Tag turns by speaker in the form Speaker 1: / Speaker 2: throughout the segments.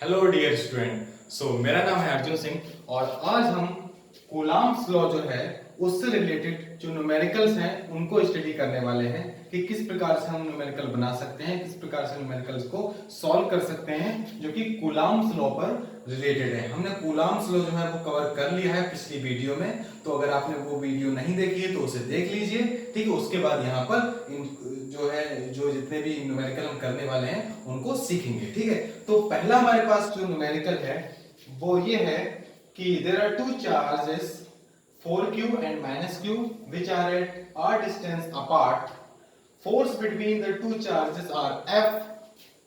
Speaker 1: Hello dear student. मेरा नाम है अर्जुन सिंह और आज हम कूलाम्स लॉ जो है उससे रिलेटेड जो न्यूमेरिकल्स हैं उनको स्टडी करने वाले हैं कि किस प्रकार से हम न्यूमेरिकल बना सकते हैं, किस प्रकार से न्यूमेरिकल्स को सॉल्व कर सकते हैं जो कि कूलाम्स लॉ पर रिलेटेड है। हमने कूलाम्स लॉ जो है वो कवर कर लिया है पिछली वीडियो में, तो अगर आपने वो वीडियो नहीं देखी है तो उसे देख लीजिए, ठीक है। उसके बाद यहाँ पर जो जितने भी न्यूमेरिकल हम करने वाले हैं उनको सीखेंगे, ठीक है। तो पहला हमारे पास जो न्यूमेरिकल है वो ये है कि there are two charges 4q and -q which are at r distance apart. Force between the two charges are F.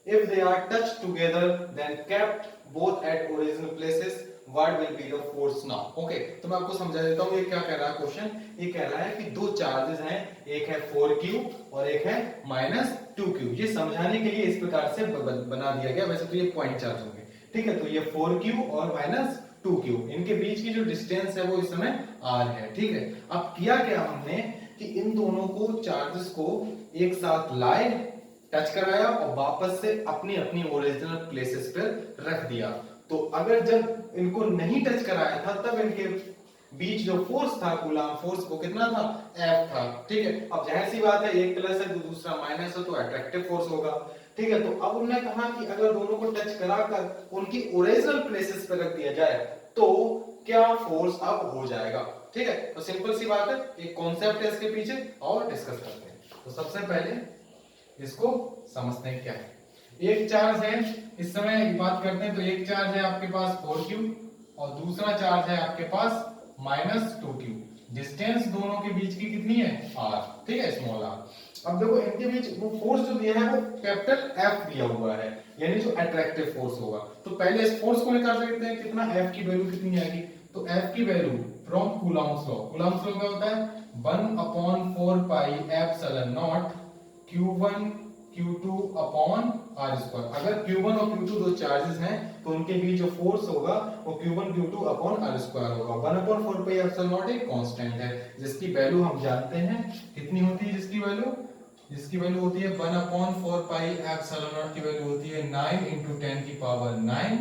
Speaker 1: If they are touched together then kept both at original places, what will be the force now? Okay, तो मैं आपको समझा देता हूँ ये क्या कह रहा है क्वेश्चन। ये कह रहा है कि दो चार्जेस हैं, एक है 4q और एक है -2q। ये समझाने के लिए इस प्रकार से बना दिया गया। वैसे तो ये पॉइंट चार्ज होंगे, ठीक है। तो ये 4q और -2q, इनके बीच की जो डिस्टेंस है वो इस समय r है, ठीक है। अब किया क्या हमने कि इन दोनों को चार्जेस को एक साथ लाए, टच कराया और वापस से अपनी अपनी ओरिजिनल प्लेसेस पर रख दिया। तो अगर जब इनको नहीं टच कराया था तब इनके बीच जो फोर्स था, कूलाम फोर्स, वो कितना था? F था, ठीक है। अब जाहिर सी बात है एक प्लस है तो दूसरा माइनस है तो अट्रैक्टिव फोर्स होगा, ठीक है। तो अब उन्होंने कहा कि अगर दोनों को टच कराकर उनकी ओरिजिनल प्लेसेस पर रख दिया जाए तो क्या फोर्स अब हो जाएगा, ठीक है। तो सिंपल सी बात है, एक कॉन्सेप्ट है इसके पीछे और डिस्कस करते हैं। तो सबसे पहले इसको समझते हैं क्या है। एक चार्ज है, इस समय बात करते हैं, तो एक चार्ज है आपके पास 4q और दूसरा चार्ज है आपके पास -2q। डिस्टेंस दोनों के बीच की कितनी है? r, ठीक है, स्मॉल r। अब देखो इनके बीच वो फोर्स जो दिया है वो कैपिटल F दिया हुआ है, यानी जो अट्रैक्टिव फोर्स होगा। तो पहले इस फोर्स को निकाल सकते हैं, कितना F की वैल्यू कितनी आएगी? तो F की value from Coulomb's law, Coulomb's law क्या होता है? 1/4 pi epsilon not Q1 Q2 upon r square. अगर Q1 और Q2 दो चार्जेस हैं तो उनके बीच जो फोर्स होगा वो Q1 Q2 upon r square होगा। 1/4 पाई एप्सिलॉन नॉट एक कांस्टेंट है जिसकी वैल्यू हम जानते हैं कितनी होती है। जिसकी वैल्यू होती है 1/4 पाई एप्सिलॉन नॉट की वैल्यू होती है 9 × 10 की power 9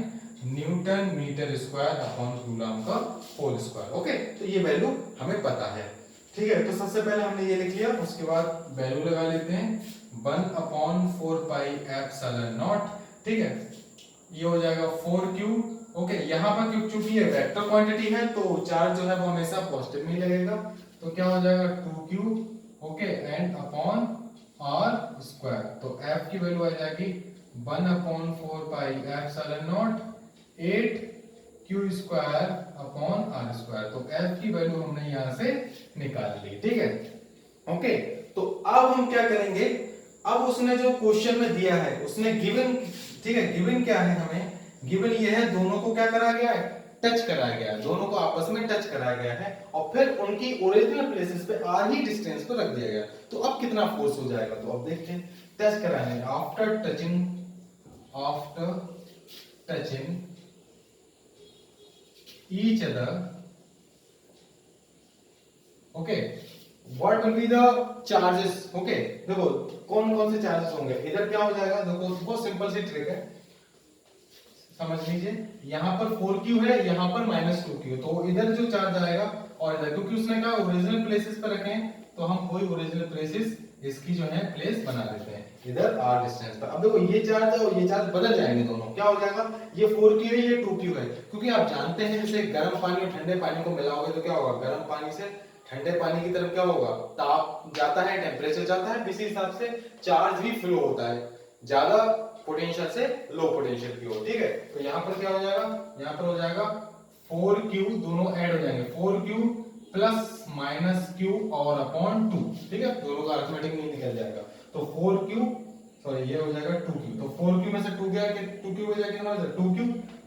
Speaker 1: newton metre square upon coulomb का होल स्क्वायर। ओके, तो ये वैल्यू हमें पता है, ठीक है। तो सबसे पहले हमने ये लिख लिया, उसके बाद वैल्यू लगा लेते हैं 1/4 पाई एप्सिलॉन नॉट, ठीक है। ये हो जाएगा 4q। ओके, यहाँ पर क्योंकि ये वेक्टर क्वांटिटी है तो चार्ज जो है वो हमेशा पॉजिटिव में ही लगेगा, तो क्या हो जाएगा 2q, okay, and upon r square. तो f की वैल्यू आ जाएगी 1/4 pi epsilon not 8q square upon r square. तो f की वैल्यू हमने यहां से निकाल ली, ठीक है। ओके, तो अब हम क्या करेंगे, अब उसने जो क्वेश्चन में दिया है उसने गिवन, ठीक है, गिवन क्या है हमें? गिवन ये है दोनों को क्या करा गया है? टच कराया गया है, दोनों को आपस में टच कराया गया है और फिर उनकी ओरिजिनल प्लेसेस पे r ही डिस्टेंस पे रख दिया गया। तो अब कितना फोर्स हो जाएगा? तो अब देखते हैं, टच कराने after touching each other, okay, what will be the charges. Okay, देखो कौन कौन से चार्जेस होंगे। इधर क्या हो जाएगा, देखो बहुत सिंपल सी ट्रिक है, समझ लीजिए। यहाँ पर 4q है, यहाँ पर -2q, तो इधर जो चार्ज आएगा और इधर, क्योंकि उसने कहा ओरिजिनल प्लेसेस पर रखें तो हम कोई ओरिजिनल प्लेसेस इसकी जो है प्लेस बना देते हैं इधर r डिस्टेंस पर। अब देखो ये चार्ज है और ये चार्ज बदल जाएंगे दोनों, क्या हो जाएगा? ये 4q है, ये 2q है। क्योंकि आप जानते हैं जैसे गर्म पानी और ठंडे पानी को मिलाओगे तो क्या होगा, गर्म पानी से ठंडे पानी की तरफ क्या होगा, ताप जाता है, टेम्परेचर जाता है, इसी हिसाब से चार्ज भी फ्लो होता है, ज्यादा पोटेंशियल से लो पोटेंशियल की ओर, ठीक है। तो यहाँ पर क्या हो जाएगा, यहाँ पर हो जाएगा 4q, दोनों ऐड हो जाएंगे, 4q प्लस -q और अपॉन 2, ठीक है, दोनों का अरिथमेटिक नहीं निकल जाएगा। तो 4q, सॉरी ये हो जाएगा 2q, तो 4q में से 2 गया कि 2q हो जाएगा, 2q,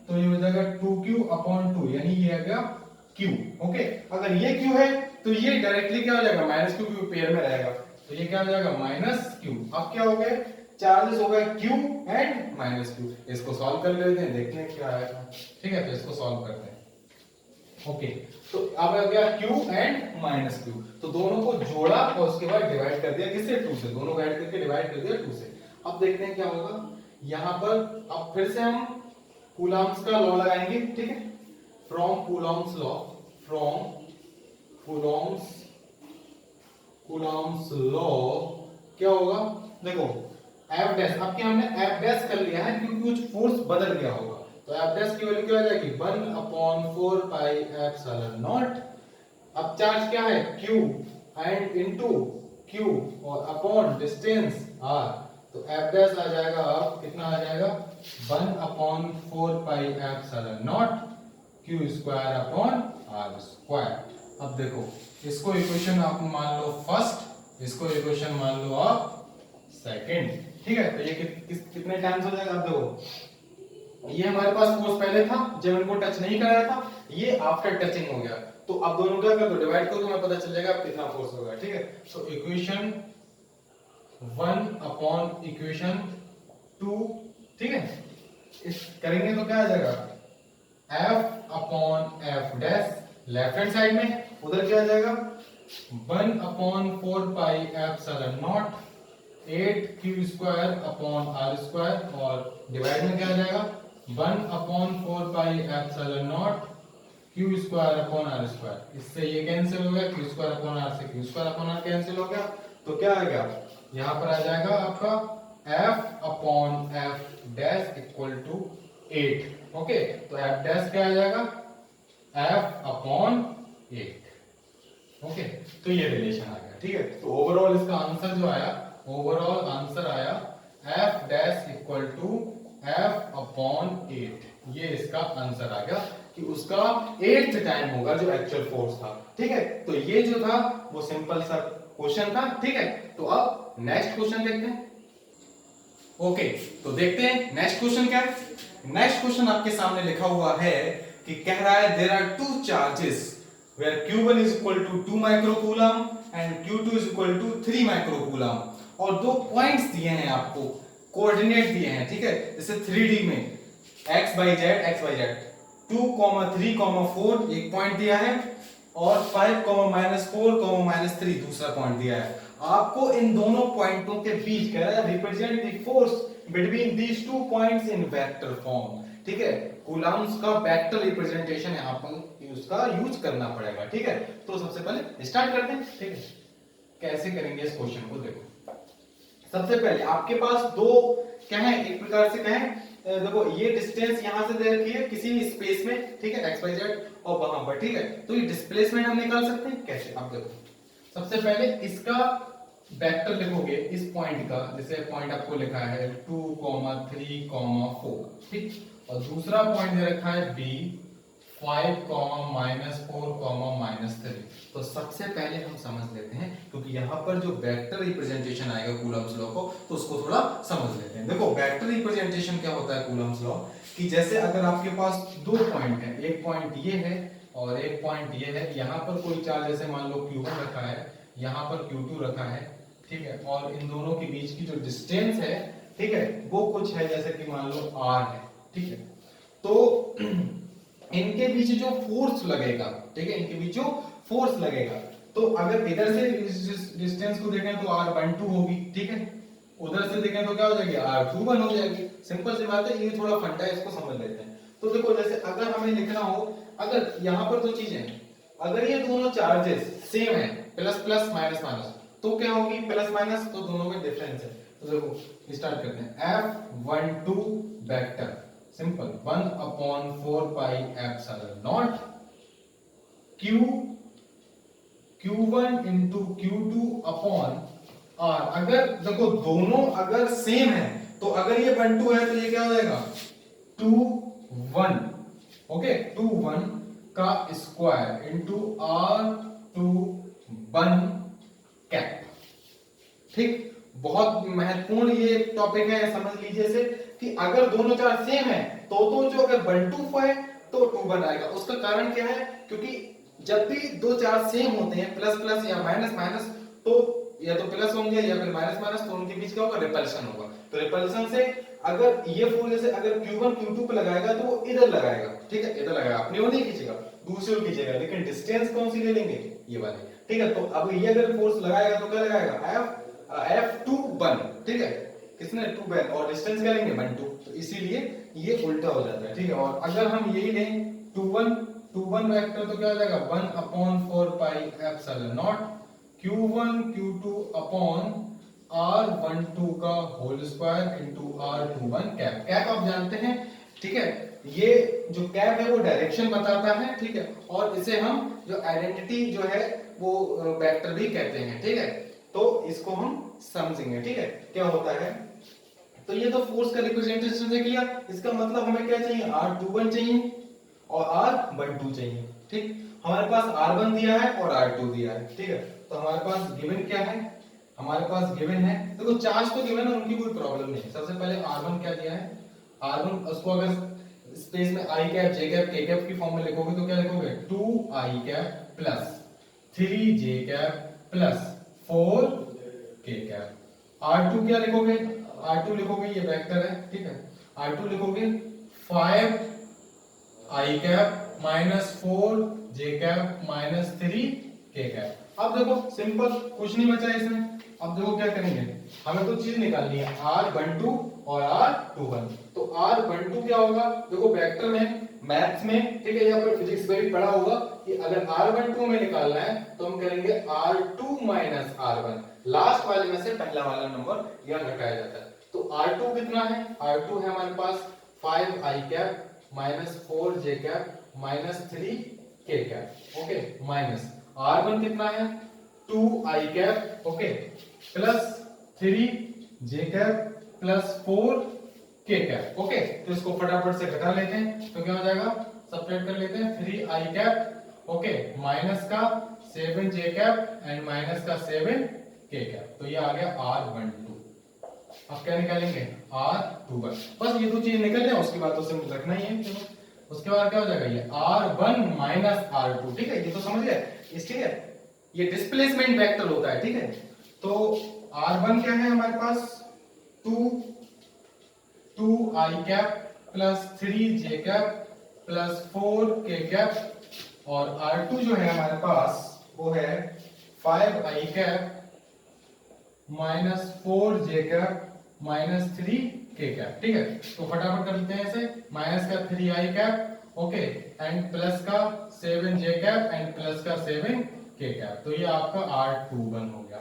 Speaker 1: तो ये हो जाएगा 2q अपॉन 2, यानी ये आ गया q। ओके, अगर ये q है तो ये डायरेक्टली क्या हो जाएगा, -q, क्योंकि पेयर में रहेगा, तो ये क्या हो जाएगा -q। अब क्या हो गए, चार्जेस हो गए q एंड -q। इसको सॉल्व कर लेते हैं, देखते हैं क्या आएगा, ठीक है। तो इसको सॉल्व करते हैं। ओके, तो अब आ गया q एंड -q, तो दोनों को जोड़ा और उसके बाद डिवाइड कर दिया, किससे? 2 से, दोनों ऐड करके डिवाइड कर दिया 2 से। अब देखते हैं क्या होगा यहाँ पर। अब फिर से हम कूलम्स का लॉ लगाएंगे, ठीक है, from Coulomb's law, from Coulomb's Coulomb's law क्या होगा, देखो एफ डैश, अब क्या हमने एफ डैश कर लिया है क्योंकि कुछ फोर्स बदल गया होगा, तो एफ डैश की वैल्यू क्या हो जाएगी 1/4 पाई एप्सिलॉन नॉट। अब चार्ज क्या है q एंड इनटू q और अपॉन डिस्टेंस r, तो एफ डैश आ जाएगा, अब कितना आ जाएगा 1/4 pi epsilon naught q square upon r square. अब देखो इसको इक्वेशन आप मान लो फर्स्ट, इसको इक्वेशन मान लो आप सेकंड, ठीक है। तो ये कितने टाइम्स हो जाएगा, अब देखो ये हमारे पास फोर्स पहले था जब इनको टच नहीं कराया था, ये आफ्टर टचिंग हो गया, तो अब दोनों क्या कर दो डिवाइड करो तो हमें पता चल जाएगा अब कितना फोर्स होगा, ठीक है। सो इक्वेशन 1 अपॉन इक्वेशन 2, ठीक है, इस करेंगे तो क्या आ जाएगा f upon F dash, left hand side में उधर क्या आ जाएगा 1/4 pi epsilon not 8q square upon r square, और डिवाइड में क्या आ जाएगा 1/4 pi epsilon naught q square upon r square. इससे ये कैंसिल हो गया, q स्क्वायर अपॉन r से q square upon r cancel हो गया, तो क्या आ गया यहां पर आ जाएगा आपका f upon f dash equal to 8। Okay, तो f डैश क्या आ जाएगा f अपॉन 8। ओके, तो ये रिलेशन आ गया, ठीक है। तो ओवरऑल इसका आंसर जो आया, ओवरऑल आंसर आया f dash equal to f upon 8, ये इसका आंसर आ गया कि उसका 8th टाइम होगा जो एक्चुअल फोर्स था, ठीक है। तो ये जो था वो सिंपल सा क्वेश्चन था, ठीक है। तो अब नेक्स्ट क्वेश्चन देखते हैं। ओके, तो देखते हैं नेक्स्ट क्वेश्चन क्या है। नेक्स्ट क्वेश्चन आपके सामने लिखा हुआ है कि कह रहा है there are two charges where q1 is equal to 2 microcoulomb and q2 is equal to 3 microcoulomb, और दो पॉइंट्स दिए हैं आपको, कोऑर्डिनेट दिए हैं, ठीक है। जैसे 3D में x y z 2, 3, 4 एक पॉइंट दिया है और 5, -4, -3 दूसरा पॉइंट दिया है। आपको इन दोनों पॉइंटों के बीच कह रहा है represent the force between these two points in vector form, ठीक है। कूलम्स का वेक्टर रिप्रेजेंटेशन यहाँ पर उसका यूज करना पड़ेगा, ठीक है। तो सबसे पहले स्टार्ट करते हैं, ठीक है। कैसे करेंगे इस क्वेश्चन को, देखो सबसे पहले आपके पास दो क्या है, एक प्रकार से कहें, देखो ये डिस्टेंस यहां से दे रखी है किसी भी स्पेस में, ठीक है, एक्स वाई जेड और वहां पर, ठीक है। तो ये डिस्प्लेसमेंट हम निकाल सकते हैं कैसे, आप देखो सबसे पहले इसका वेक्टर लिखोगे इस पॉइंट का, जैसे पॉइंट आपको लिखा है 2, 3, 4, ठीक, और दूसरा पॉइंट दे रखा है b 5, -4, -3। तो सबसे पहले हम समझ लेते हैं, क्योंकि यहाँ पर जो वेक्टर रिप्रेजेंटेशन आएगा कूलम्स लॉ को, तो उसको थोड़ा समझ लेते हैं। देखो वेक्टर रिप्रेजेंटेशन क्या होता है कूलम्स लॉ, कि जैसे अगर आपके पास दो पॉइंट है, एक पॉइंट ये है और एक पॉइंट ये है, यहाँ पर कोई चार्ज जैसे मान लो q1 रखा है, यहाँ पर q2 रखा है, ठीक है, और इन दोनों के बीच की जो डिस्टेंस है, ठीक है, वो कुछ है जैसे कि मान लो r है, ठीक है। तो इनके बीच जो फोर्स लगेगा, ठीक है, इनके बीच जो फोर्स लगेगा, तो अगर इधर से डिस्टेंस को देखें तो r12 होगी, ठीक है, उधर से देखें तो क्या हो जाएगी r21 हो जाएगी। सिंपल सी बात है, ये थोड़ा फंडा है, इसको समझ लेते हैं। तो देखो जैसे अगर हमें लिखना हो, अगर यहाँ पर दो चीजें हैं, अगर ये दोनों चार्जेस सेम है, प्लस प्लस माइनस माइनस, तो क्या होगी प्लस माइनस, तो दोनों में डिफरेंस है। तो देखो स्टार्ट करते हैं, F12 vector simple 1/4 pi epsilon not q1 into q2 upon r। अगर देखो दोनों अगर सेम है, तो अगर ये 1 2 है तो ये क्या हो जाएगा 2 1, ओके, 2 1 का स्क्वायर इंटू r2 1 कैप, ठीक। बहुत महत्वपूर्ण ये टॉपिक है, समझ लीजिए से कि अगर दोनों चार्ज सेम है तो जो अगर 1 2 है तो 2 1 आएगा। उसका कारण क्या है, क्योंकि जब भी दो चार्ज सेम होते हैं, प्लस प्लस या माइनस माइनस, तो या तो प्लस होंगे या फिर माइनस माइनस, तो उनके बीच क्या होगा रिपल्शन होगा। तो रिपल्शन से अगर ये फोर्स जैसे अगर q1 q2 पे लगाएगा तो वो इधर लगाएगा, ठीक है, इधर लगाएगा, अपनी ओर नहीं खींचेगा, दूसरी ओर खींचेगा, लेकिन डिस्टेंस कौन सी ले लेंगे, ये वाली, ठीक है। तो अब ये अगर फोर्स लगाएगा तो क्या लगाएगा F2 1, ठीक है, किसने 2 बैन, और डिस्टेंस क्या लेंगे 1 2, तो इसीलिए ये उल्टा हो जाता है, ठीक है। और अगर हम यही लें 2 1 वेक्टर तो क्या हो जाएगा 1/4 pi epsilon not q1 q2 upon r12 का whole square into r21 cap. Cap आप जानते हैं, ठीक है, ये जो कैप है वो डायरेक्शन बताता है, ठीक है, और इसे हम जो आइडेंटिटी जो है वो वेक्टर भी कहते हैं, ठीक है। तो इसको हम समझेंगे, ठीक है, क्या होता है। तो ये तो फोर्स का रिप्रेजेंटेशन देख लिया, इसका मतलब हमें क्या चाहिए r21 चाहिए और r12 चाहिए, ठीक। हमारे पास r1 दिया है और r2 दिया है, ठीक है। तो हमारे पास गिवन क्या है, हमारे पास गिवन है, देखो चार्ज तो गिवन है, उनकी कोई प्रॉब्लम नहीं है। सबसे पहले r1 क्या दिया है, r1 उसको अगर स्पेस में i cap j cap k cap की फॉर्म में लिखोगे तो क्या लिखोगे 2i cap plus 3j cap plus 4k cap. r2 क्या लिखोगे, r2 लिखोगे ये वेक्टर है, ठीक है, r2 लिखोगे 5i cap minus 4j cap minus 3k cap. अब देखो सिंपल, कुछ नहीं बचा इसमें। अब देखो क्या करेंगे, हमें तो चीज निकालनी है r12 और r21। तो r12 क्या होगा, देखो वेक्टर में मैथ्स में, ठीक है, या फिर फिजिक्स में भी पढ़ा होगा कि अगर r12 में निकालना है तो हम करेंगे r2 माइनस r1, लास्ट वाले में से पहला वाला नंबर यहां घटाया जाता है। तो r2 कितना है, r2 है हमारे पास 5i cap minus 4j cap minus 3k cap, okay, minus r1 कितना है 2i cap, okay, plus 3j cap plus 4k cap, okay. तो इसको फटाफट से घटा लेते हैं, तो क्या हो जाएगा, सब्ट्रैक्ट कर लेते हैं 3i कैप, ओके, माइनस का 7j कैप एंड माइनस का 7k कैप। तो ये आ गया r12। अब क्या निकालेंगे r21, बस ये दो चीज निकल जाए, उसके बाद तो सिर्फ रखना ही है। उसके बाद क्या हो जाएगा ये r1 माइनस r2, ठीक है, ये तो समझ गए। इसलिए ये डिस्प्लेसमेंट वेक्टर होता है, ठीक है। तो r1 क्या है हमारे पास 2i cap plus 3j cap plus 4k cap, और r2 जो है हमारे पास वो है 5i cap minus 4j cap minus 3k cap, ठीक है। तो फटाफट कर लेते हैं इसे, माइनस का 3i cap, okay, and plus का 7j कैप एंड प्लस का 7k कैप। तो ये आपका r21 हो गया,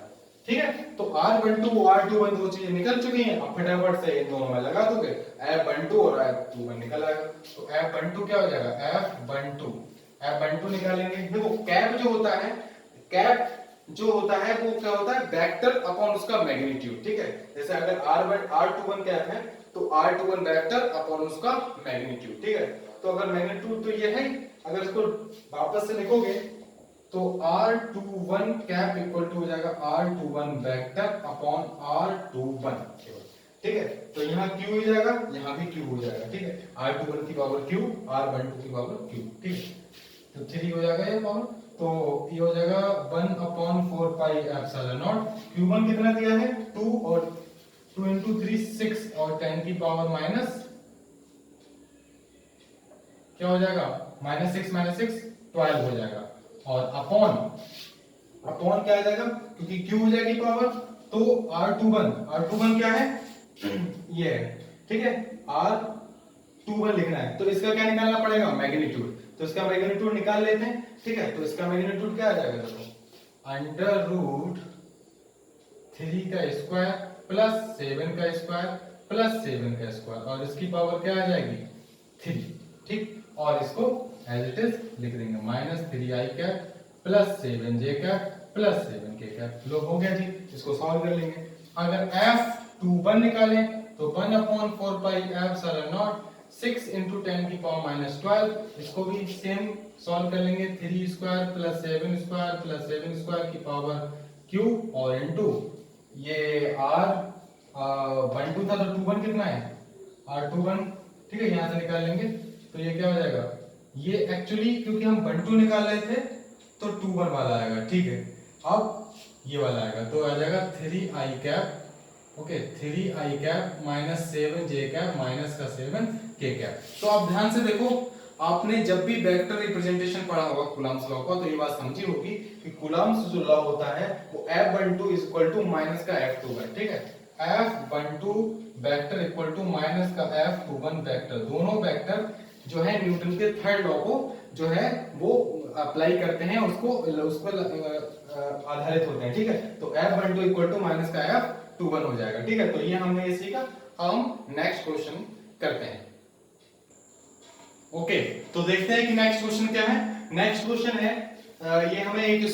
Speaker 1: ठीक है। तो r12 r21 दो चीजें निकल चुकी हैं। अब फटाफट से इन दोनों में लगा दोगे, f12 और f21 निकल आएगा। तो f12 क्या हो जाएगा, f12 निकालेंगे। देखो कैप जो होता है, कैप जो होता है वो क्या होता है, वेक्टर अपॉन उसका मैग्नीट्यूड, ठीक है। जैसे अगर r21 कैप है तो r21 वेक्टर अपॉन उसका मैग्नीट्यूड, ठीक है। तो अगर मैग्नीट्यूड तो ये है, अगर इसको वापस से लिखोगे तो r21 कैप इक्वल टू हो जाएगा r21 वेक्टर अपॉन r21, ठीक है। तो यहाँ q हो जाएगा, यहाँ भी q हो जाएगा, ठीक है, r21 की पावर q, r12 की पावर q, ठीक है। तो 3 हो जाएगा ये पावर, तो ये हो जाएगा 1/4 पाई एप्सिलॉन नॉट। q1 कितना दिया है 2, और 2 into 3 6, और 10 की पावर माइनस क्या हो जाएगा, -6 -6 12 हो जाएगा, और अपॉन क्या आ जाएगा, क्योंकि q हो जाएगी पावर, तो r21 क्या है ये है, ठीक है, r21 लिखना है। तो इसका क्या निकालना पड़ेगा, मैग्नीट्यूड। तो इसका मैग्नीट्यूड निकाल लेते हैं, ठीक है। तो इसका मैग्नीट्यूड क्या आ जाएगा, देखो √3 का स्क्वायर प्लस 7 का स्क्वायर प्लस 7 का स्क्वायर, और इसकी पावर क्या आ जाएगी 3, ठीक। और इसको एज इट इज लिख देंगे -3i cap plus 7j cap plus 7k cap. लो हो गया जी, इसको सॉल्व कर लेंगे। अगर f21 निकालें तो 1/4 पाई एप्सिलॉन नॉट 6 into 10 की पावर माइनस 12, इसको भी सेम सॉल्व कर लेंगे, 3 square plus 7 square plus 7 square की पावर q, और इनटू ये r12 था तो 21 कितना है r21, ठीक है, यहां से निकाल लेंगे। तो ये क्या हो जाएगा, ये एक्चुअली क्योंकि हम 12 निकाल रहे थे तो 21 वाला आएगा, ठीक है। अब ये वाला आएगा तो आ जाएगा 3i cap, okay, 3i cap minus 7j cap minus का 7k कैप। तो आप ध्यान से देखो, आपने जब भी वेक्टर रिप्रेजेंटेशन पढ़ा होगा कूलम्स लॉ का, तो ये बात समझी होगी कि कूलम्स जो लॉ होता है वो F12 is equal to minus का F21, ठीक है। F12 vector equal to minus का F21 वेक्टर, दोनों वेक्टर जो है न्यूटन के थर्ड लॉ को जो है वो अप्लाई करते हैं, उसको आधारित होते हैं, ठीक है। तो F12 इक्वल टू माइनस का F21 हो जाएगा, ठीक है। तो ये हमने ये सीखा। हम नेक्स्ट क्वेश्चन करते हैं। ओके, तो देखते हैं कि नेक्स्ट क्वेश्चन क्या है। नेक्स्ट क्वेश्चन है ये हमें एक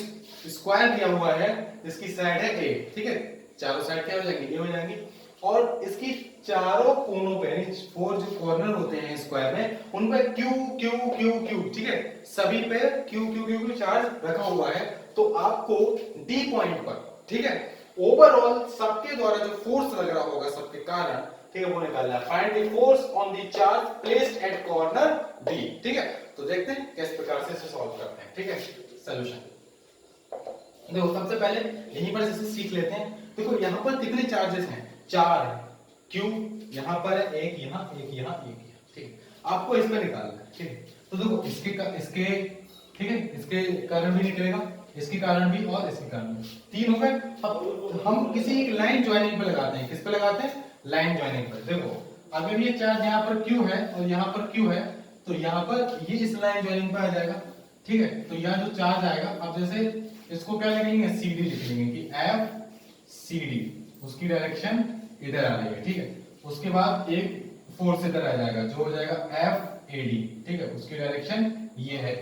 Speaker 1: स्क्वायर दिया हुआ है, इसकी साइड है a, ठीक है। चारों साइड क्या हो जाएंगी, a हो जाएंगी, और इसकी चारों कोनों पे यानी 4 जो कॉर्नर होते हैं स्क्वायर में, उन पे q q q q, ठीक है, सभी पे q q q q charge रखा हुआ है। तो आपको D पॉइंट पर, ठीक है, ओवरऑल सबके द्वारा जो फोर्स लग रहा होगा सबके कारण, ठीक है, वो निकालना है। Find the force on the charge placed at corner D, ठीक है। तो देखते हैं किस प्रकार से इसे सॉल्व करते हैं, ठीक है। सॉल्यूशन देखो, सबसे पहले यहीं पर इसे सीख लेते हैं। देखो यहाँ पर कितने चार्जेस हैं, 4 है, Q यहाँ पर है, एक यहाँ, एक यहाँ, एक यहाँ, ठीक है। आपको इस पे निकालना है, ठीक है। तो देखो इसके ठीक है, इसके कारण भी निकलेगा, इसके कारण भी और इसके कारण भी, 3 हो गए। अब हम किसी एक लाइन ज्वाइनिंग पे लगाते हैं, किस पे लगाते हैं, लाइन ज्वाइनिंग पर। देखो अगर ये चार्ज यहाँ पर Q है और यहाँ पर Q है, तो यहाँ पर ये इस लाइन ज्वाइनिंग पे आ जाएगा, ठीक है। तो यहाँ जो चार्ज आएगा, अब जैसे इसको क्या लिखेंगे, CD लिख लेंगे कि FCD, उसकी डायरेक्शन इधर आ रही है, ठीक है। उसके बाद एक फोर्स इधर आ जाएगा जो हो जाएगा FAD, ठीक है, उसकी डायरेक्शन ये है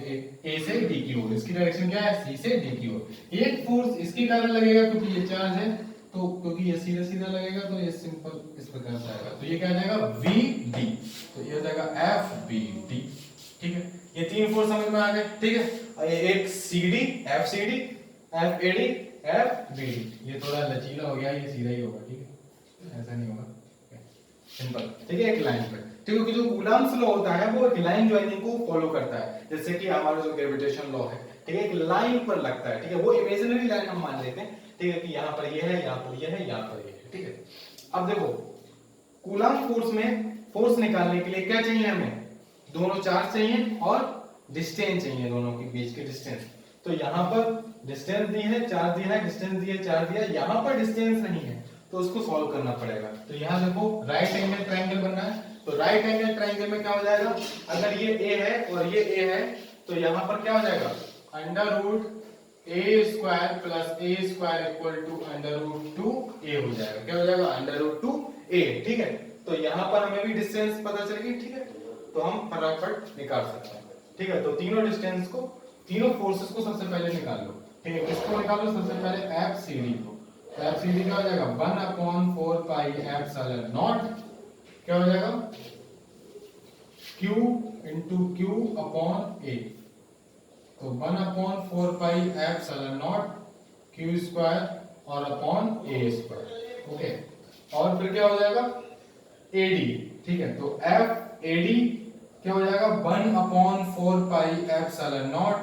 Speaker 1: A से D की ओर, इसकी डायरेक्शन क्या है, C से D की ओर। एक फोर्स इसके कारण लगेगा क्योंकि ये चार्ज है, तो क्योंकि ये सीधा सीधा लगेगा तो ये सिंपल इस प्रकार से आएगा, तो ये क्या आ जाएगा VD, तो ये हो जाएगा FBD, ठीक है। ये 3 फोर्स समझ में आ गए, ठीक है। एक CD FCD FAD FBD, ये थोड़ा लचीला हो गया, ये सीधा ही होगा, ठीक है, ऐसा नहीं होगा, सिंपल, ठीक है, एक लाइन पे, ठीक है। जो कूलम्ब्स लॉ होता है वो एक लाइन ज्वाइनिंग को फॉलो करता है, जैसे कि हमारा जो ग्रेविटेशन लॉ है, ठीक है, एक लाइन पर लगता है, ठीक है। वो इमेजिनरी लाइन हम मान लेते हैं, ठीक है, कि यहाँ पर ये है, यहाँ पर ये है, यहाँ पर ये है, ठीक है। अब देखो कूलम्ब फोर्स में फोर्स निकालने के लिए क्या चाहिए हमें, दोनों चार्ज चाहिए और डिस्टेंस चाहिए, दोनों के बीच के डिस्टेंस। तो यहाँ पर डिस्टेंस दी है, चार्ज दिया है, डिस्टेंस दी है, चार्ज दिया है, यहाँ पर डिस्टेंस नहीं है, तो उसको सॉल्व करना पड़ेगा। तो यहाँ देखो राइट एंगल ट्रायंगल बनना है, तो राइट एंगल ट्रायंगल में क्या हो जाएगा, अगर ये A है और ये A है, तो यहाँ पर क्या हो जाएगा, √a² plus a² equal to √2a हो जाएगा, क्या हो जाएगा, √2a, ठीक है। तो यहाँ पर हमें भी डिस्टेंस पता चलेगी, ठीक है, तो हम फटाफट निकाल सकते हैं, ठीक है। तो तीनों डिस्टेंस को, तीनों फोर्सेस को सबसे पहले निकाल लो, ठीक है। किसको निकालो, सबसे पहले FCD को, तो FCD क्या हो जाएगा, 1/4 पाई एप्सिलॉन नॉट, क्या हो जाएगा, Q into Q upon A, तो 1/4 पाई एप्सिलॉन नॉट Q² और अपॉन A², ओके। और फिर क्या हो जाएगा, AD, ठीक है, तो FAD क्या हो जाएगा, 1/4 pi epsilon naught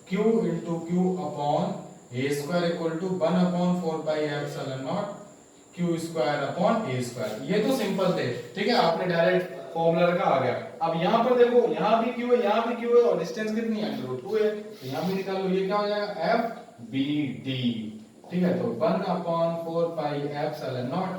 Speaker 1: Q into Q upon A² equal to 1/4 pi epsilon naught Q² upon A²। ये तो सिंपल थे, ठीक है, आपने डायरेक्ट फॉर्मूला का आ गया। अब यहाँ पर देखो, यहाँ भी Q है, यहाँ भी Q है, और डिस्टेंस कितनी है, √2 है, तो यहाँ भी निकाल लो, ये क्या हो जाएगा, FBD, ठीक है। तो 1/4 pi epsilon naught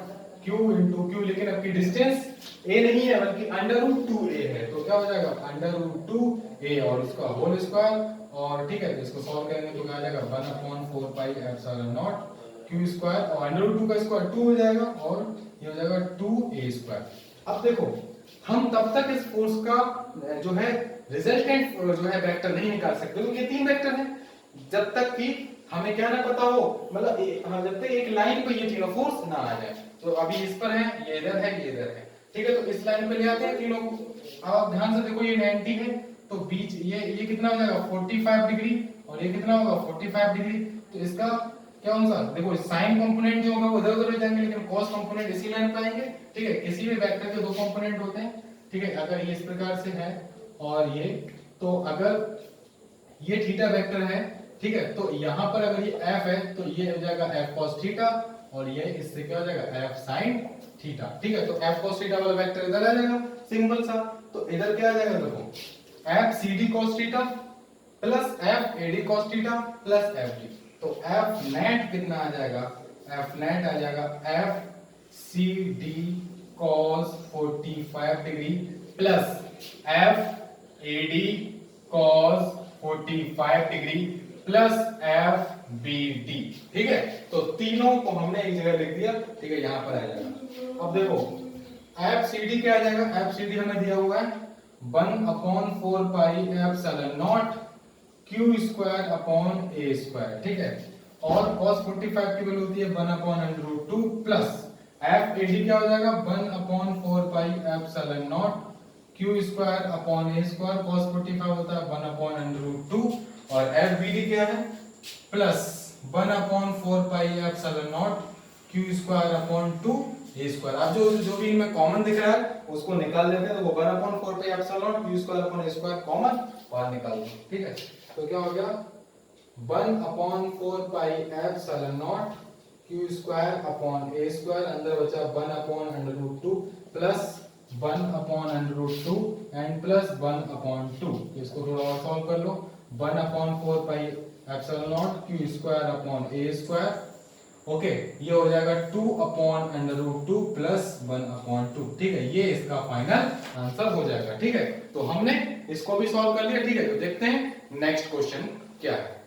Speaker 1: Q into Q, लेकिन आपकी डिस्टेंस A नहीं है बल्कि √2a है, तो क्या हो जाएगा, √2a और उसका होल स्क्वायर, और ठीक है, तो इसको सॉल्व करेंगे तो क्या आ जाएगा, 1/4 पाई एप्सिलॉन नॉट Q² और √2 का स्क्वायर 2 हो जाएगा, और ये हो जाएगा 2a²। अब देखो हम तब तक इस फोर्स का जो है रिजल्टेंट जो है वेक्टर नहीं निकाल सकते, क्योंकि 3 वेक्टर हैं, जब तक कि हमें क्या ना पता हो, मतलब जब तक एक लाइन पे ये तीनों फोर्स ना आ जाए। तो अभी इस पर है, ये इधर है, ये इधर है, ठीक है। तो इस लाइन पे ले आते हैं तीनों को। अब आप ध्यान से देखो, ये 90 है, तो बीच ये कितना हो जाएगा, 45 डिग्री, और ये कितना होगा, 45 डिग्री। तो इसका क्या अनुसार देखो, साइन कंपोनेंट जो होगा वो इधर उधर हो जाएंगे, लेकिन कॉस कंपोनेंट इसी लाइन पे आएंगे, ठीक है। किसी भी वेक्टर के 2 कंपोनेंट होते हैं, ठीक है। अगर ये इस प्रकार से है और ये, तो अगर ये थीटा वेक्टर है, ठीक है, तो यहाँ पर अगर ये f है तो ये हो जाएगा f cos थीटा, और ये इससे क्या हो जाएगा, f sin थीटा, ठीक है। तो f cos थीटा वाला वेक्टर इधर आ जाएगा, सिंपल सा। तो इधर क्या आ जाएगा, देखो f CD cos theta plus f AD cos theta plus FD, तो f नेट कितना आ जाएगा, f नेट आ जाएगा f C D cos 45 degree plus F A D cos 45 degree plus F B D. ठीक है, तो तीनों को हमने एक जगह लिख दिया। ठीक है, यहां पर आ जाएगा। अब देखो एफ सी डी क्या आ जाएगा, एफ सी डी हमें दिया हुआ है 1/4 pi epsilon not Q square upon A square. ठीक है, और cos 45 की वैल्यू होती है 1/√2 प्लस एफ ए डी क्या हो जाएगा 1/4 pi epsilon not Q square upon A square. cos 45 होता है 1/√2 और एफ बी डी क्या है plus 1/4 pi epsilon not Q square upon 2 A square. अब जो भी इनमें कॉमन दिख रहा है उसको निकाल देते हैं, तो वो 1/4 pi epsilon not Q square upon A square common बाहर निकाल दो। ठीक है, तो क्या हो गया 1/4 pi epsilon not Q square upon A square, अंदर बचा 1/√2 प्लस 1/√2 एंड प्लस 1/2। इसको थोड़ा और सॉल्व कर लो। 1/4 pi epsilon not Q square upon A square. Okay, ये हो जाएगा 2/√2 प्लस 1/2। ठीक है, ये इसका फाइनल आंसर हो जाएगा। ठीक है, तो हमने इसको भी सॉल्व कर लिया। ठीक है, तो देखते हैं नेक्स्ट क्वेश्चन क्या है।